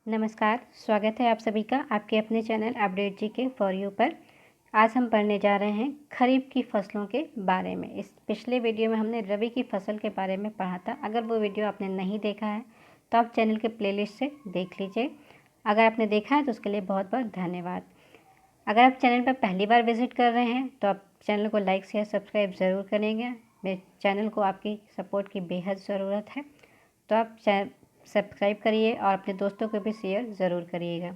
नमस्कार, स्वागत है आप सभी का आपके अपने channel update GK for you पर। आज हम पढ़ने जा रहे हैं खरीफ की फसलों के बारे में। इस पिछले वीडियो में हमने रबी की फसल के बारे में पढ़ा था। अगर वो वीडियो आपने नहीं देखा है तो आप चैनल के प्लेलिस्ट से देख लीजिए। अगर आपने देखा है तो उसके लिए बहुत बहुत धन्यवाद। अगर आप चैनल पर पहली बार विजिट कर रहे हैं तो आप चैनल को लाइक शेयर सब्सक्राइब ज़रूर करेंगे। मेरे चैनल को आपकी सपोर्ट की बेहद ज़रूरत है, तो आप सब्सक्राइब करिए और अपने दोस्तों को भी शेयर ज़रूर करिएगा।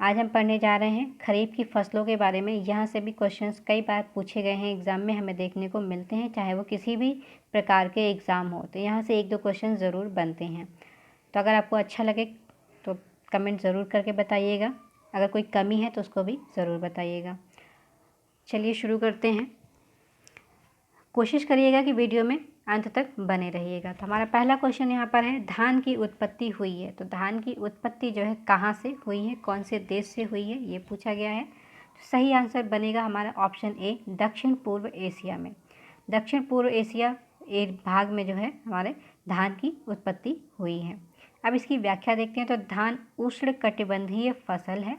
आज हम पढ़ने जा रहे हैं खरीफ की फसलों के बारे में। यहाँ से भी क्वेश्चंस कई बार पूछे गए हैं, एग्ज़ाम में हमें देखने को मिलते हैं, चाहे वो किसी भी प्रकार के एग्ज़ाम हो। तो यहाँ से एक दो क्वेश्चन ज़रूर बनते हैं। तो अगर आपको अच्छा लगे तो कमेंट ज़रूर करके बताइएगा। अगर कोई कमी है तो उसको भी ज़रूर बताइएगा। चलिए शुरू करते हैं। कोशिश करिएगा कि वीडियो में अंत तक बने रहिएगा। तो हमारा पहला क्वेश्चन यहाँ पर है, धान की उत्पत्ति हुई है। तो धान की उत्पत्ति जो है कहाँ से हुई है, कौन से देश से हुई है, ये पूछा गया है। तो सही आंसर बनेगा हमारा ऑप्शन ए, दक्षिण पूर्व एशिया में। दक्षिण पूर्व एशिया एक भाग में जो है हमारे धान की उत्पत्ति हुई है। अब इसकी व्याख्या देखते हैं। तो धान उष्णकटिबंधीय फसल है।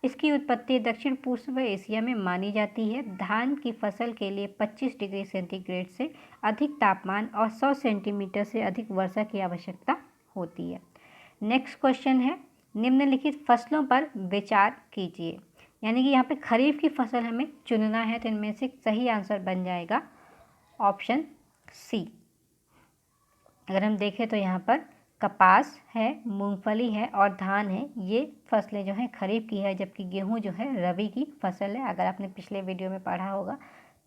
इसकी उत्पत्ति दक्षिण पूर्व एशिया में मानी जाती है। धान की फसल के लिए 25 डिग्री सेंटीग्रेड से अधिक तापमान और 100 सेंटीमीटर से अधिक वर्षा की आवश्यकता होती है। नेक्स्ट क्वेश्चन है, निम्नलिखित फसलों पर विचार कीजिए। यानी कि यहाँ पे खरीफ की फसल हमें चुनना है, तो इनमें से सही आंसर बन जाएगा ऑप्शन सी। अगर हम देखें तो यहाँ पर कपास है, मूंगफली है और धान है। ये फसलें जो हैं खरीफ की है, जबकि गेहूं जो है रबी की फसल है। अगर आपने पिछले वीडियो में पढ़ा होगा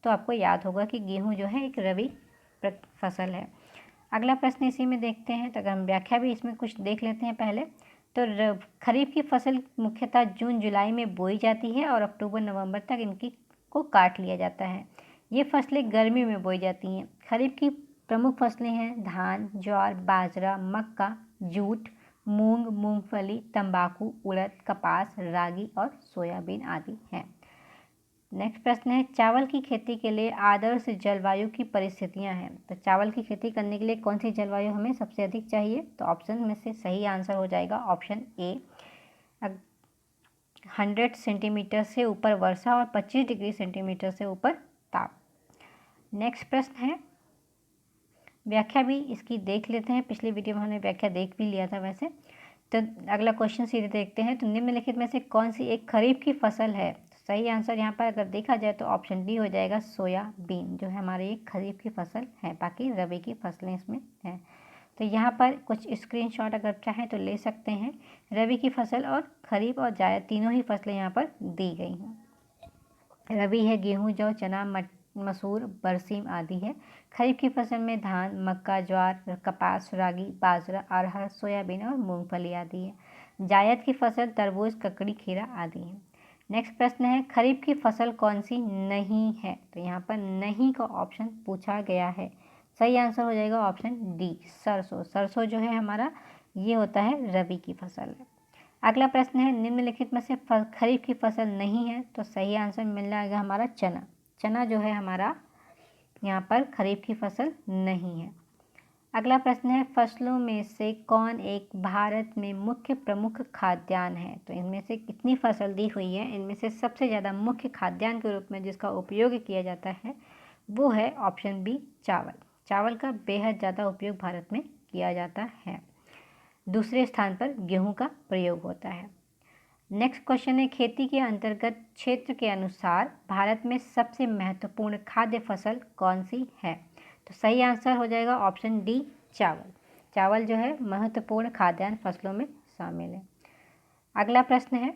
तो आपको याद होगा कि गेहूं जो है एक रबी फसल है। अगला प्रश्न इसी में देखते हैं। तो अगर हम व्याख्या भी इसमें कुछ देख लेते हैं पहले। तो खरीफ की फसल मुख्यतः जून जुलाई में बोई जाती है और अक्टूबर नवंबर तक इनकी को काट लिया जाता है। ये फसलें गर्मी में बोई जाती हैं। खरीफ की प्रमुख फसलें हैं धान, ज्वार, बाजरा, मक्का, जूट, मूंग, मूंगफली, तंबाकू, उड़द, कपास, रागी और सोयाबीन आदि हैं। नेक्स्ट प्रश्न है, चावल की खेती के लिए आदर्श जलवायु की परिस्थितियां हैं। तो चावल की खेती करने के लिए कौन सी जलवायु हमें सबसे अधिक चाहिए? तो ऑप्शन में से सही आंसर हो जाएगा ऑप्शन ए, 100 सेंटीमीटर से ऊपर वर्षा और 25 डिग्री सेंटीमीटर से ऊपर ताप। नेक्स्ट प्रश्न है, व्याख्या भी इसकी देख लेते हैं। पिछली वीडियो में हमने व्याख्या देख भी लिया था वैसे। तो अगला क्वेश्चन सीधे देखते हैं। तो निम्नलिखित में से कौन सी एक खरीफ की फसल है? तो सही आंसर यहाँ पर अगर देखा जाए तो ऑप्शन डी हो जाएगा, सोयाबीन जो है हमारी एक खरीफ की फसल है। बाकी रबी की फसलें इसमें हैं। तो यहाँ पर कुछ स्क्रीनशॉट अगर चाहें तो ले सकते हैं। रबी की फसल और खरीफ और जायद तीनों ही फसलें यहाँ पर दी गई हैं। रबी है गेहूँ, जौ, चना, मसूर, बरसीम आदि है। खरीफ की फसल में धान, मक्का, ज्वार, कपास, रागी, बाजरा, अरहर, सोयाबीन और मूंगफली आदि है। जायद की फसल तरबूज, ककड़ी, खीरा आदि है। नेक्स्ट प्रश्न है, खरीफ की फसल कौन सी नहीं है? तो यहाँ पर नहीं का ऑप्शन पूछा गया है। सही आंसर हो जाएगा ऑप्शन डी, सरसों। सरसों जो है हमारा ये होता है रबी की फसल है। अगला प्रश्न है, निम्नलिखित में से खरीफ की फसल नहीं है। तो सही आंसर मिल जाएगा हमारा चना। चना जो है हमारा यहाँ पर खरीफ की फसल नहीं है। अगला प्रश्न है, फसलों में से कौन एक भारत में मुख्य प्रमुख खाद्यान्न है? तो इनमें से कितनी फसल दी हुई है, इनमें से सबसे ज़्यादा मुख्य खाद्यान्न के रूप में जिसका उपयोग किया जाता है वो है ऑप्शन बी, चावल। चावल का बेहद ज़्यादा उपयोग भारत में किया जाता है। दूसरे स्थान पर गेहूँ का प्रयोग होता है। नेक्स्ट क्वेश्चन है, खेती के अंतर्गत क्षेत्र के अनुसार भारत में सबसे महत्वपूर्ण खाद्य फसल कौन सी है? तो सही आंसर हो जाएगा ऑप्शन डी, चावल। चावल जो है महत्वपूर्ण खाद्यान्न फसलों में शामिल है। अगला प्रश्न है,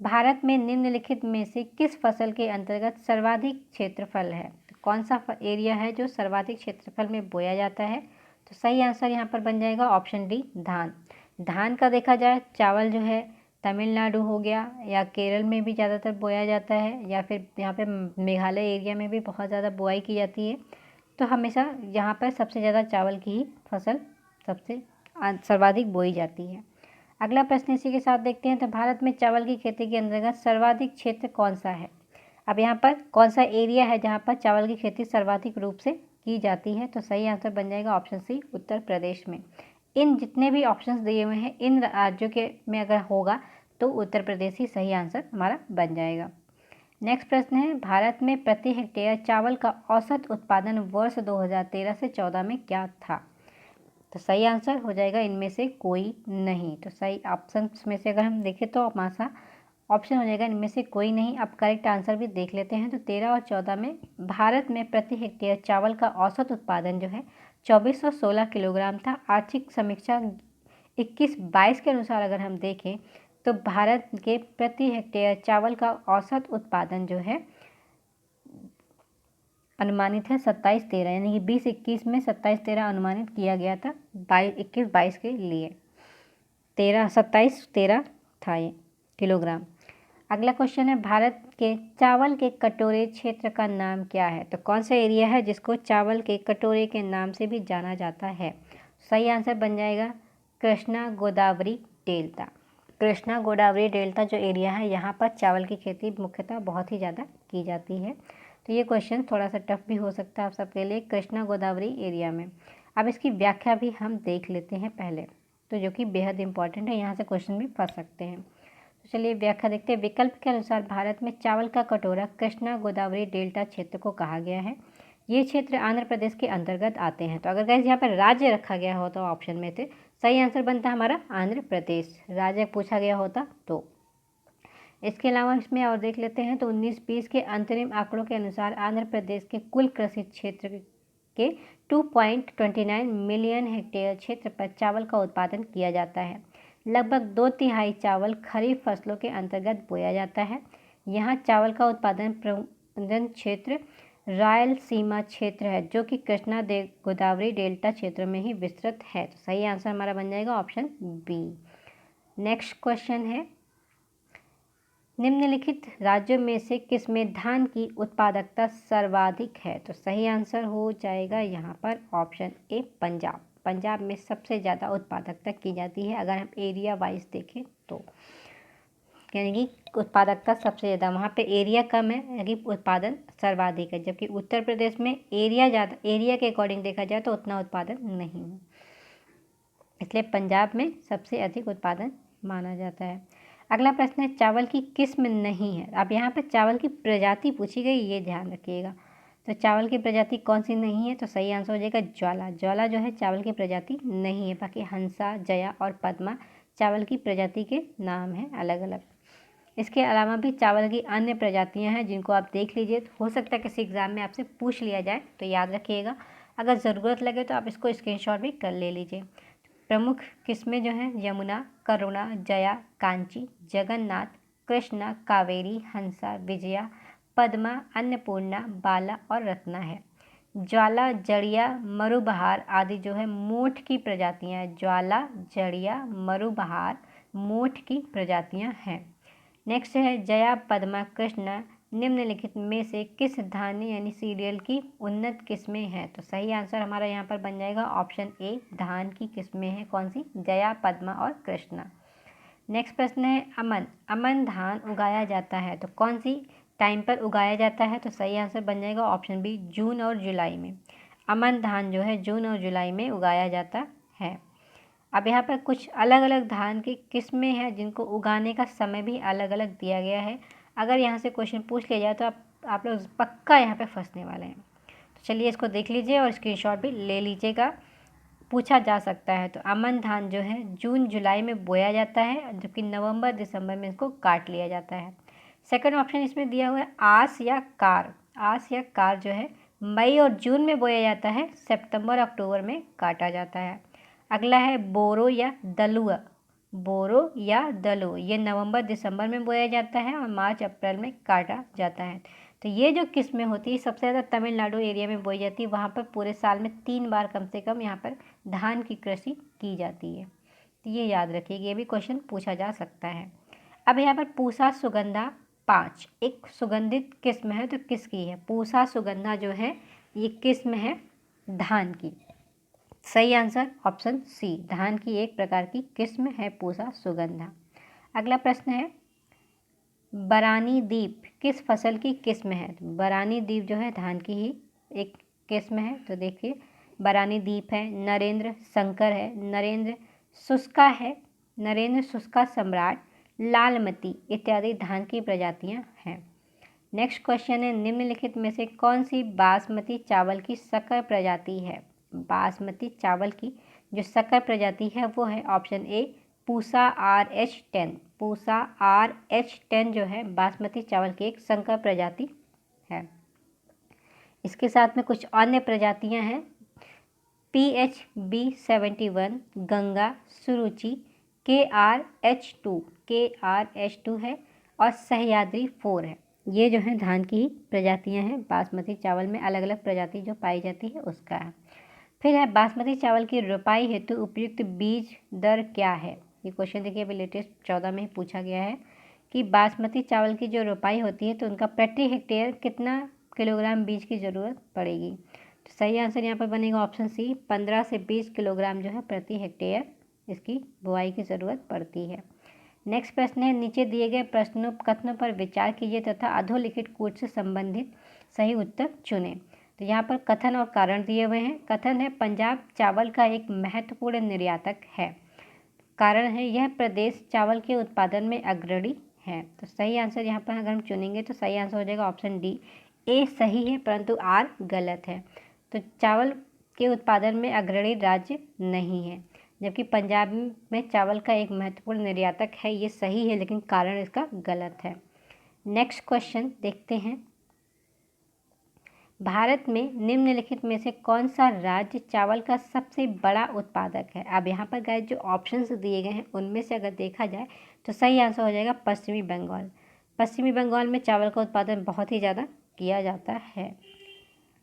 भारत में निम्नलिखित में से किस फसल के अंतर्गत सर्वाधिक क्षेत्रफल है? तो कौन सा एरिया है जो सर्वाधिक क्षेत्रफल में बोया जाता है? तो सही आंसर यहाँ पर बन जाएगा ऑप्शन डी, धान। धान का देखा जाए, चावल जो है तमिलनाडु हो गया या केरल में भी ज़्यादातर बोया जाता है, या फिर यहाँ पे मेघालय एरिया में भी बहुत ज़्यादा बुआई की जाती है। तो हमेशा यहाँ पर सबसे ज़्यादा चावल की ही फसल सबसे सर्वाधिक बोई जाती है। अगला प्रश्न इसी के साथ देखते हैं। तो भारत में चावल की खेती के अंतर्गत सर्वाधिक क्षेत्र कौन सा है? अब यहाँ पर कौन सा एरिया है जहाँ पर चावल की खेती सर्वाधिक रूप से की जाती है? तो सही आंसर बन जाएगा ऑप्शन सी, उत्तर प्रदेश में। इन जितने भी ऑप्शंस दिए हुए हैं इन राज्यों के में अगर होगा तो उत्तर प्रदेश ही सही आंसर हमारा बन जाएगा। नेक्स्ट प्रश्न है, भारत में प्रति हेक्टेयर चावल का औसत उत्पादन वर्ष 2013 से 14 में क्या था? तो सही आंसर हो जाएगा इनमें से कोई नहीं। तो सही ऑप्शन में से अगर हम देखें तो हमारा ऑप्शन हो जाएगा इनमें से कोई नहीं। अब करेक्ट आंसर भी देख लेते हैं। तो 13 और 14 में भारत में प्रति हेक्टेयर चावल का औसत उत्पादन जो है 2416 किलोग्राम था। आर्थिक समीक्षा 21-22 के अनुसार अगर हम देखें तो भारत के प्रति हेक्टेयर चावल का औसत उत्पादन जो है अनुमानित है 27-13, यानी कि 20-21 में 27-13 अनुमानित किया गया था 21-22 के लिए। 27-13 था ये किलोग्राम। अगला क्वेश्चन है, भारत के चावल के कटोरे क्षेत्र का नाम क्या है? तो कौन सा एरिया है जिसको चावल के कटोरे के नाम से भी जाना जाता है? सही आंसर बन जाएगा कृष्णा गोदावरी डेल्टा। कृष्णा गोदावरी डेल्टा जो एरिया है यहाँ पर चावल की खेती मुख्यतः बहुत ही ज़्यादा की जाती है। तो ये क्वेश्चन थोड़ा सा टफ भी हो सकता है आप सबके लिए, कृष्णा गोदावरी एरिया में। अब इसकी व्याख्या भी हम देख लेते हैं पहले, तो जो कि बेहद इंपॉर्टेंट है, यहाँ से क्वेश्चन भी फंस सकते हैं। तो चलिए व्याख्या देखते हैं। विकल्प के अनुसार भारत में चावल का कटोरा कृष्णा गोदावरी डेल्टा क्षेत्र को कहा गया है। ये क्षेत्र आंध्र प्रदेश के अंतर्गत आते हैं। तो अगर गाइस यहाँ पर राज्य रखा गया होता ऑप्शन में थे, सही आंसर बनता हमारा आंध्र प्रदेश, राज्य पूछा गया होता तो। इसके अलावा इसमें और देख लेते हैं। तो 19-20 के अंतरिम आंकड़ों के अनुसार आंध्र प्रदेश के कुल कृषि क्षेत्र के 2.29 मिलियन हेक्टेयर क्षेत्र पर चावल का उत्पादन किया जाता है। लगभग 2/3 चावल खरीफ फसलों के अंतर्गत बोया जाता है। यहाँ चावल का उत्पादन प्रबंधन क्षेत्र रायलसीमा क्षेत्र है, जो कि कृष्णा गोदावरी डेल्टा क्षेत्र में ही विस्तृत है। तो सही आंसर हमारा बन जाएगा ऑप्शन बी। नेक्स्ट क्वेश्चन है, निम्नलिखित राज्यों में से किसमें धान की उत्पादकता सर्वाधिक है? तो सही आंसर हो जाएगा यहाँ पर ऑप्शन ए पंजाब। पंजाब में सबसे ज़्यादा उत्पादकता की जाती है अगर हम एरिया वाइज देखें तो, यानी कि उत्पादकता सबसे ज़्यादा वहाँ पे एरिया कम है, यानी उत्पादन सर्वाधिक है। जबकि उत्तर प्रदेश में एरिया ज़्यादा, एरिया के अकॉर्डिंग देखा जाए तो उतना उत्पादन नहीं है, इसलिए पंजाब में सबसे अधिक उत्पादन माना जाता है। अगला प्रश्न है, चावल की किस्म नहीं है। अब यहाँ पर चावल की प्रजाति पूछी गई, ये ध्यान रखिएगा। तो चावल की प्रजाति कौन सी नहीं है? तो सही आंसर हो जाएगा ज्वाला। ज्वाला जो है चावल की प्रजाति नहीं है। बाकी हंसा, जया और पद्मा चावल की प्रजाति के नाम हैं अलग अलग। इसके अलावा भी चावल की अन्य प्रजातियां हैं जिनको आप देख लीजिए, हो सकता है किसी एग्ज़ाम में आपसे पूछ लिया जाए, तो याद रखिएगा। अगर ज़रूरत लगे तो आप इसको स्क्रीनशॉट भी कर ले लीजिए। प्रमुख किस्में जो हैं यमुना, करुणा, जया, कांची, जगन्नाथ, कृष्णा, कावेरी, हंसा, विजया, पद्मा, अन्नपूर्णा, बाला और रत्ना है। ज्वाला, जड़िया, मरुबहार आदि जो है मोठ की प्रजातियां हैं। ज्वाला, जड़िया, मरुबहार मोठ की प्रजातियां हैं। नेक्स्ट है, जया, पद्मा, कृष्णा निम्नलिखित में से किस धान्य यानी सीरियल की उन्नत किस्में हैं? तो सही आंसर हमारा यहाँ पर बन जाएगा ऑप्शन ए, धान की किस्में हैं। कौन सी? जया, पद्मा और कृष्णा। नेक्स्ट प्रश्न है, अमन। अमन धान उगाया जाता है तो कौन सी टाइम पर उगाया जाता है? तो सही आंसर बन जाएगा ऑप्शन बी, जून और जुलाई में। अमन धान जो है जून और जुलाई में उगाया जाता है। अब यहाँ पर कुछ अलग अलग धान की किस्में हैं जिनको उगाने का समय भी अलग अलग दिया गया है। अगर यहाँ से क्वेश्चन पूछ लिया जाए तो आप लोग पक्का यहाँ पे फंसने वाले हैं। तो चलिए इसको देख लीजिए और स्क्रीनशॉट भी ले लीजिएगा, पूछा जा सकता है। तो अमन धान जो है जून जुलाई में बोया जाता है, जबकि नवंबर दिसंबर में इसको काट लिया जाता है। सेकंड ऑप्शन इसमें दिया हुआ है आस या कार। आस या कार जो है मई और जून में बोया जाता है, सितंबर अक्टूबर में काटा जाता है। अगला है बोरो या दलुआ। बोरो या दलु ये नवंबर दिसंबर में बोया जाता है और मार्च अप्रैल में काटा जाता है। तो ये जो किस्में होती है सबसे ज़्यादा तमिलनाडु एरिया में बोई जाती है। वहाँ पर पूरे साल में 3 बार कम से कम यहाँ पर धान की कृषि की जाती है। तो ये याद रखिए, ये भी क्वेश्चन पूछा जा सकता है। अब यहाँ पर पूसा सुगंधा 5 एक सुगंधित किस्म है, तो किसकी है? पूसा सुगंधा जो है ये किस्म है धान की। सही आंसर ऑप्शन सी, धान की एक प्रकार की किस्म है पूसा सुगंधा। अगला प्रश्न है, बरानी दीप किस फसल की किस्म है? बरानी दीप जो है धान की ही एक किस्म है। तो देखिए बरानी द्वीप है, नरेंद्र शंकर है, नरेंद्र शुष्का है, नरेंद्र शुष्का सम्राट, लालमती इत्यादि धान की प्रजातियां हैं। नेक्स्ट क्वेश्चन है, निम्नलिखित में से कौन सी बासमती चावल की संकर प्रजाति है? बासमती चावल की जो संकर प्रजाति है वो है option A Pusa RH10। Pusa RH10 जो है बासमती चावल की एक संकर प्रजाति है। इसके साथ में कुछ अन्य प्रजातियां हैं, PHB71, गंगा, सुरुचि, KRH2 है और सह्याद्री 4 है। ये जो है धान की प्रजातियां हैं। बासमती चावल में अलग अलग प्रजाति जो पाई जाती है उसका है। फिर है बासमती चावल की रोपाई हेतु उपयुक्त बीज दर क्या है? ये क्वेश्चन देखिए अभी लेटेस्ट 14 में ही पूछा गया है कि बासमती चावल की जो रोपाई होती है तो उनका प्रति हेक्टेयर कितना किलोग्राम बीज की ज़रूरत पड़ेगी? तो सही आंसर यहाँ पर बनेगा ऑप्शन सी, 15 से 20 किलोग्राम जो है प्रति हेक्टेयर इसकी बुआई की ज़रूरत पड़ती है। नेक्स्ट प्रश्न है, नीचे दिए गए प्रश्नों कथनों पर विचार कीजिए तथा अधोलिखित कोड से संबंधित सही उत्तर चुनें। तो यहाँ पर कथन और कारण दिए हुए हैं। कथन है, पंजाब चावल का एक महत्वपूर्ण निर्यातक है। कारण है, यह प्रदेश चावल के उत्पादन में अग्रणी है। तो सही आंसर यहाँ पर अगर हम चुनेंगे तो सही आंसर हो जाएगा ऑप्शन डी, ए सही है परंतु आर गलत है। तो चावल के उत्पादन में अग्रणी राज्य नहीं है, जबकि पंजाब में चावल का एक महत्वपूर्ण निर्यातक है, ये सही है लेकिन कारण इसका गलत है। नेक्स्ट क्वेश्चन देखते हैं, भारत में निम्नलिखित में से कौन सा राज्य चावल का सबसे बड़ा उत्पादक है? अब यहाँ पर गाइस जो ऑप्शंस दिए गए हैं उनमें से अगर देखा जाए तो सही आंसर हो जाएगा पश्चिमी बंगाल। पश्चिमी बंगाल में चावल का उत्पादन बहुत ही ज़्यादा किया जाता है।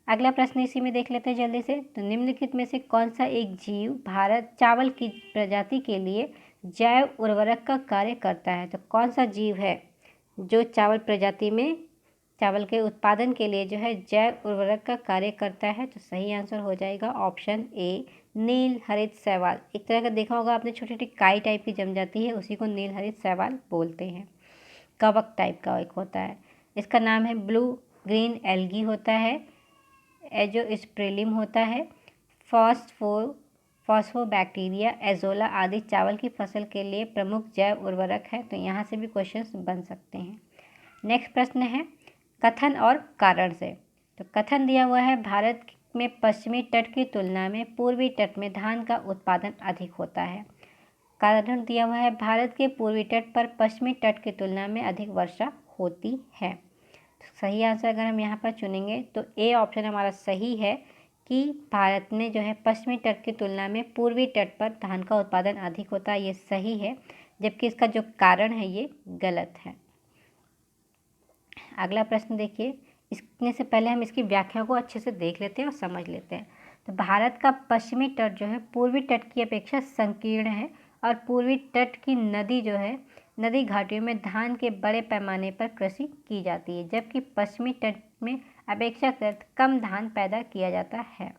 अगला प्रश्न इसी में देख लेते हैं जल्दी से। तो निम्नलिखित में से कौन सा एक जीव भारत चावल की प्रजाति के लिए जैव उर्वरक का कार्य करता है? तो कौन सा जीव है जो चावल प्रजाति में चावल के उत्पादन के लिए जो है जैव उर्वरक का कार्य करता है? तो सही आंसर हो जाएगा ऑप्शन ए, नील हरित शैवाल। एक तरह का देखा होगा आपने, छोटी छोटी काई टाइप की जम जाती है, उसी को नील हरित शैवाल बोलते हैं। कवक टाइप का एक होता है, इसका नाम है ब्लू ग्रीन एल्गी होता है, एजोस्पेरिलम होता है, फॉस्फोबैक्टीरिया, एजोला आदि चावल की फसल के लिए प्रमुख जैव उर्वरक है। तो यहाँ से भी क्वेश्चंस बन सकते हैं। नेक्स्ट प्रश्न है कथन और कारण से। तो कथन दिया हुआ है, भारत में पश्चिमी तट की तुलना में पूर्वी तट में धान का उत्पादन अधिक होता है। कारण दिया हुआ है, भारत के पूर्वी तट पर पश्चिमी तट की तुलना में अधिक वर्षा होती है। तो सही आंसर अगर हम यहाँ पर चुनेंगे तो ए ऑप्शन हमारा सही है कि भारत में जो है पश्चिमी तट की तुलना में पूर्वी तट पर धान का उत्पादन अधिक होता है, ये सही है, जबकि इसका जो कारण है ये गलत है। अगला प्रश्न देखिए, इसमें से पहले हम इसकी व्याख्या को अच्छे से देख लेते हैं और समझ लेते हैं। तो भारत का पश्चिमी तट जो है पूर्वी तट की अपेक्षा संकीर्ण है और पूर्वी तट की नदी जो है नदी घाटियों में धान के बड़े पैमाने पर कृषि की जाती है, जबकि पश्चिमी तट में अपेक्षाकृत कम धान पैदा किया जाता है।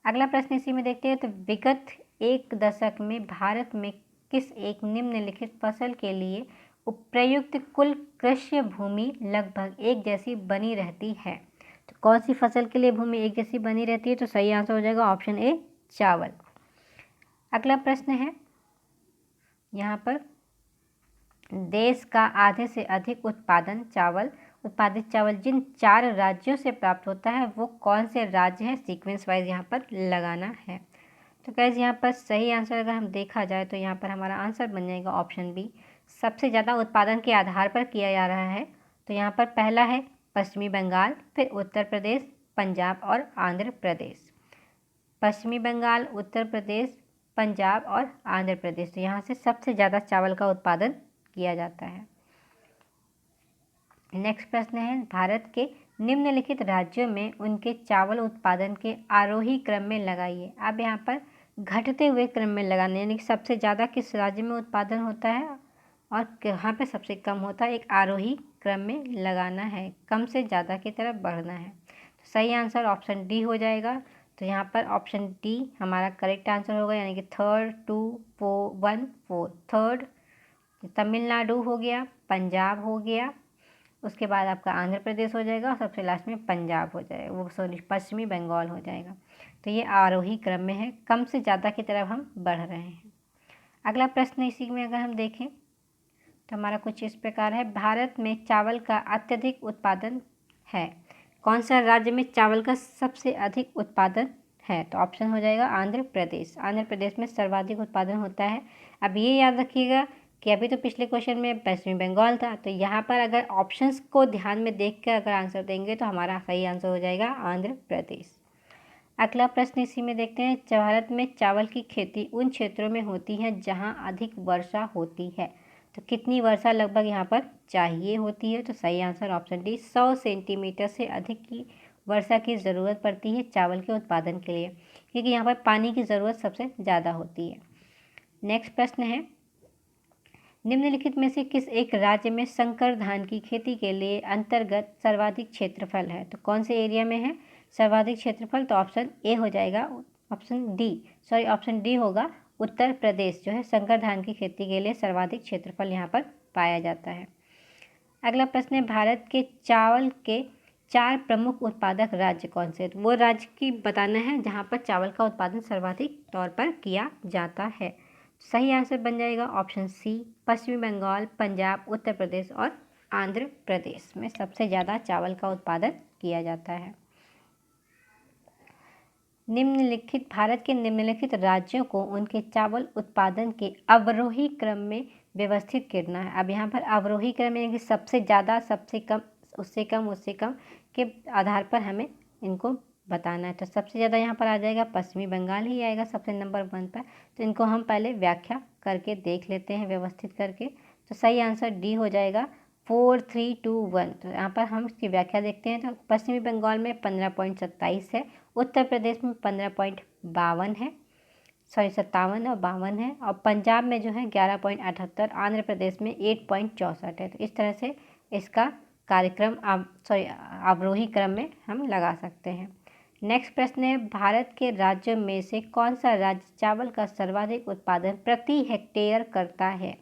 अगला प्रश्न इसी में देखते हैं। तो विगत एक दशक में भारत में किस एक निम्नलिखित फसल के लिए उपयुक्त कुल कृषि भूमि लगभग एक जैसी बनी रहती है? तो कौन सी फसल के लिए भूमि एक जैसी बनी रहती है? तो सही आंसर हो जाएगा ऑप्शन ए, चावल। अगला प्रश्न है, यहाँ पर देश का आधे से अधिक उत्पादित चावल जिन 4 राज्यों से प्राप्त होता है वो कौन से राज्य हैं? सीक्वेंस वाइज यहाँ पर लगाना है। तो गाइस यहाँ पर सही आंसर अगर हम देखा जाए तो यहाँ पर हमारा आंसर बन जाएगा ऑप्शन बी, सबसे ज़्यादा उत्पादन के आधार पर किया जा रहा है। तो यहाँ पर पहला है पश्चिमी बंगाल, फिर उत्तर प्रदेश, पंजाब और आंध्र प्रदेश। पश्चिमी बंगाल, उत्तर प्रदेश, पंजाब और आंध्र प्रदेश, तो यहाँ से सबसे ज़्यादा चावल का उत्पादन किया जाता है। नेक्स्ट प्रश्न है, भारत के निम्नलिखित राज्यों में उनके चावल उत्पादन के आरोही क्रम में लगाइए। अब यहाँ पर घटते हुए क्रम में लगाना, यानी कि सबसे ज़्यादा किस राज्य में उत्पादन होता है और कहाँ पे सबसे कम होता है, एक आरोही क्रम में लगाना है, कम से ज़्यादा की तरफ बढ़ना है। तो सही आंसर ऑप्शन डी हो जाएगा। तो यहाँ पर ऑप्शन डी हमारा करेक्ट आंसर होगा, यानी कि 3, 2, 4, 1, 4। थर्ड तमिलनाडु हो गया, पंजाब हो गया, उसके बाद आपका आंध्र प्रदेश हो जाएगा और सबसे लास्ट में पंजाब हो जाएगा, वो सॉरी पश्चिमी बंगाल हो जाएगा। तो ये आरोही क्रम में है, कम से ज़्यादा की तरफ हम बढ़ रहे हैं। अगला प्रश्न इसी में अगर हम देखें तो हमारा कुछ इस प्रकार है, भारत में चावल का अत्यधिक उत्पादन है, कौन सा राज्य में चावल का सबसे अधिक उत्पादन है? तो ऑप्शन हो जाएगा आंध्र प्रदेश। आंध्र प्रदेश में सर्वाधिक उत्पादन होता है। अब ये याद रखिएगा कि अभी तो पिछले क्वेश्चन में पश्चिमी बंगाल था, तो यहाँ पर अगर ऑप्शंस को ध्यान में देख कर अगर आंसर देंगे तो हमारा सही आंसर हो जाएगा आंध्र प्रदेश। अगला प्रश्न इसी में देखते हैं, भारत में चावल की खेती उन क्षेत्रों में होती है जहाँ अधिक वर्षा होती है, तो कितनी वर्षा लगभग यहाँ पर चाहिए होती है? तो सही आंसर ऑप्शन डी, 100 सेंटीमीटर से अधिक की वर्षा की ज़रूरत पड़ती है चावल के उत्पादन के लिए, क्योंकि यहाँ पर पानी की ज़रूरत सबसे ज़्यादा होती है। नेक्स्ट प्रश्न है, निम्नलिखित में से किस एक राज्य में संकर धान की खेती के लिए अंतर्गत सर्वाधिक क्षेत्रफल है? तो कौन से एरिया में है सर्वाधिक क्षेत्रफल? तो ऑप्शन ए हो जाएगा, ऑप्शन डी होगा, उत्तर प्रदेश जो है संकर धान की खेती के लिए सर्वाधिक क्षेत्रफल यहाँ पर पाया जाता है। अगला प्रश्न है, भारत के चावल के 4 प्रमुख उत्पादक राज्य कौन से? तो वो राज्य की बताना है जहाँ पर चावल का उत्पादन सर्वाधिक तौर पर किया जाता है। सही आंसर बन जाएगा ऑप्शन सी, पश्चिमी बंगाल, पंजाब, उत्तर प्रदेश और आंध्र प्रदेश में सबसे ज़्यादा चावल का उत्पादन किया जाता है। भारत के निम्नलिखित राज्यों को उनके चावल उत्पादन के अवरोही क्रम में व्यवस्थित करना है। अब यहाँ पर अवरोही क्रम यानी कि सबसे ज़्यादा, सबसे कम, उससे कम, उससे कम के आधार पर हमें इनको बताना है। तो सबसे ज़्यादा यहाँ पर आ जाएगा पश्चिमी बंगाल ही आएगा सबसे नंबर 1 पर। तो इनको हम पहले व्याख्या करके देख लेते हैं व्यवस्थित करके। तो सही आंसर डी हो जाएगा 4, 3, 2, 1। तो यहाँ पर हम इसकी व्याख्या देखते हैं। तो पश्चिमी बंगाल में 15.27 है, उत्तर प्रदेश में 15.52 है, 57 और 52 है, और पंजाब में जो है 11.78, आंध्र प्रदेश में 8.64 है। तो इस तरह से इसका कार्यक्रम अवरोही क्रम में हम लगा सकते हैं। नेक्स्ट प्रश्न है, भारत के राज्यों में से कौन सा राज्य चावल का सर्वाधिक उत्पादन प्रति हेक्टेयर करता है?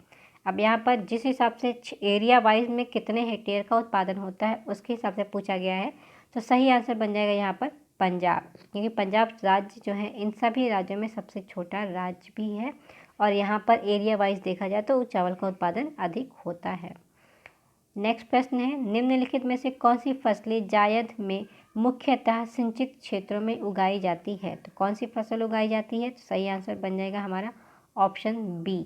अब यहाँ पर जिस हिसाब से एरिया वाइज में कितने हेक्टेयर का उत्पादन होता है उसके हिसाब से पूछा गया है। तो सही आंसर बन जाएगा यहाँ पर पंजाब, क्योंकि पंजाब राज्य जो है इन सभी राज्यों में सबसे छोटा राज्य भी है और यहाँ पर एरिया वाइज देखा जाए तो चावल का उत्पादन अधिक होता है। नेक्स्ट प्रश्न है, निम्नलिखित में से कौन सी फसलें जायद में मुख्यतः सिंचित क्षेत्रों में उगाई जाती है? तो कौन सी फसल उगाई जाती है? तो सही आंसर बन जाएगा हमारा ऑप्शन बी,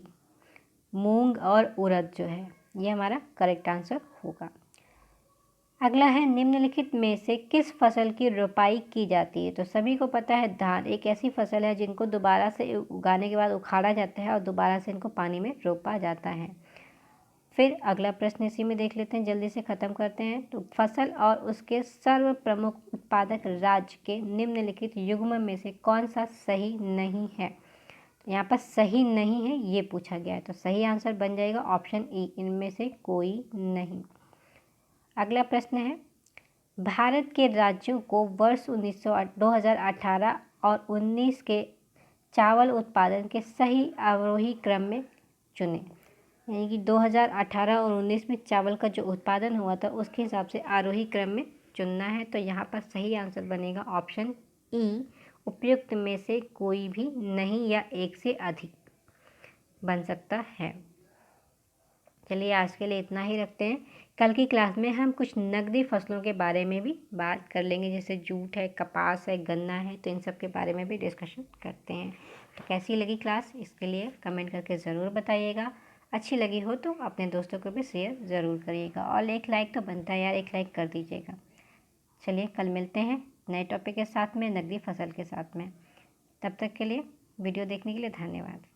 मूंग और उड़द जो है ये हमारा करेक्ट आंसर होगा। अगला है, निम्नलिखित में से किस फसल की रोपाई की जाती है? तो सभी को पता है धान एक ऐसी फसल है जिनको दोबारा से उगाने के बाद उखाड़ा जाता है और दोबारा से इनको पानी में रोपा जाता है। फिर अगला प्रश्न इसी में देख लेते हैं, जल्दी से ख़त्म करते हैं। तो फसल और उसके सर्व प्रमुख उत्पादक राज्य के निम्नलिखित युग्म में से कौन सा सही नहीं है? यहाँ पर सही नहीं है ये पूछा गया है, तो सही आंसर बन जाएगा ऑप्शन ई, इनमें से कोई नहीं। अगला प्रश्न है, भारत के राज्यों को वर्ष 2018 और 19 के चावल उत्पादन के सही अवरोही क्रम में चुनें। यानी कि 2018 और 19 में चावल का जो उत्पादन हुआ था उसके हिसाब से आरोही क्रम में चुनना है। तो यहाँ पर सही आंसर बनेगा ऑप्शन ई, उपयुक्त में से कोई भी नहीं या एक से अधिक बन सकता है। चलिए आज के लिए इतना ही रखते हैं। कल की क्लास में हम कुछ नकदी फसलों के बारे में भी बात कर लेंगे, जैसे जूट है, कपास है, गन्ना है, तो इन सब के बारे में भी डिस्कशन करते हैं। तो कैसी लगी क्लास इसके लिए कमेंट करके ज़रूर बताइएगा। अच्छी लगी हो तो अपने दोस्तों को भी शेयर ज़रूर करिएगा और एक लाइक तो बनता है यार, एक लाइक कर दीजिएगा। चलिए कल मिलते हैं नए टॉपिक के साथ में, नकदी फसल के साथ में। तब तक के लिए वीडियो देखने के लिए धन्यवाद।